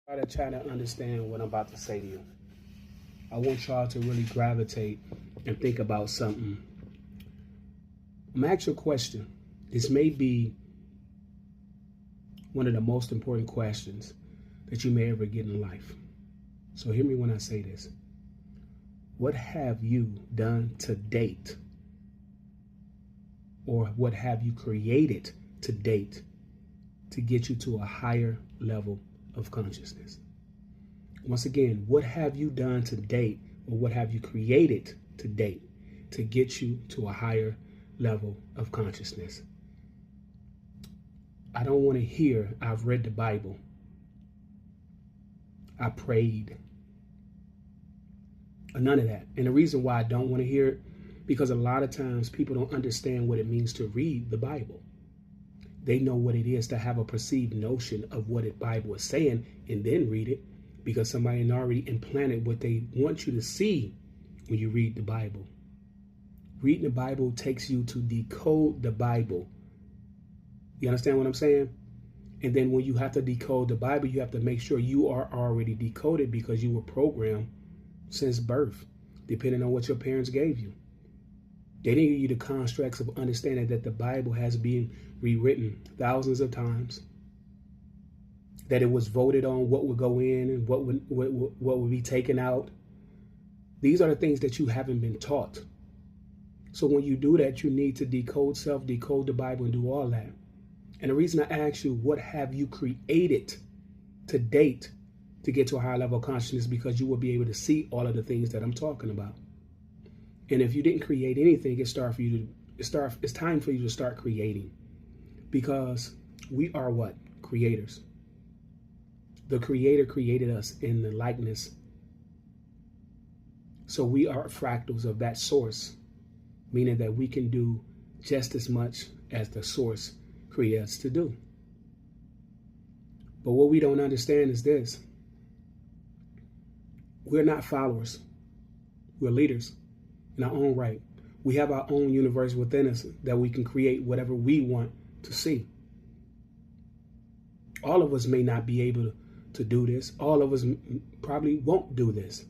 Try to understand what I'm about to say to you. I want y'all to really gravitate and think about something. I'm gonna ask you a question. This may be one of the most important questions that you may ever get in life. So hear me when I say this. What have you done to date? Or what have you created to date to get you to a higher level of consciousness? Once again, what have you done to date, or what have you created to date to get you to a higher level of consciousness? I don't want to hear, I've read the Bible, I prayed, or none of that. And the reason why I don't want to hear it, because a lot of times people don't understand what it means to read the Bible. They know what it is to have a perceived notion of what the Bible is saying and then read it, because somebody had already implanted what they want you to see when you read the Bible. Reading the Bible takes you to decode the Bible. You understand what I'm saying? And then when you have to decode the Bible, you have to make sure you are already decoded, because you were programmed since birth, depending on what your parents gave you. They didn't give you the constructs of understanding that the Bible has been rewritten thousands of times, that it was voted on what would go in and what would be taken out. These are the things that you haven't been taught. So when you do that, you need to decode self, decode the Bible, and do all that. And the reason I ask you, what have you created to date to get to a higher level of consciousness, because you will be able to see all of the things that I'm talking about. And if you didn't create anything, it's time for you to start creating, because we are what? Creators. The Creator created us in the likeness. So we are fractals of that source, meaning that we can do just as much as the source created us to do. But what we don't understand is this. We're not followers. We're leaders in our own right. We have our own universe within us that we can create whatever we want to see. All of us may not be able to do this. All of us probably won't do this.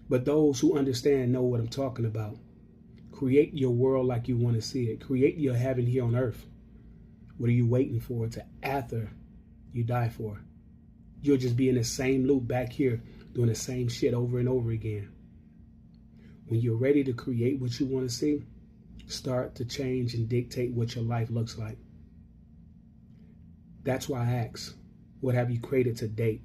But those who understand know what I'm talking about. Create your world like you want to see it. Create your heaven here on earth. What are you waiting for to after you die for? You'll just be in the same loop back here doing the same shit over and over again. When you're ready to create what you want to see, start to change and dictate what your life looks like. That's why I ask, what have you created to date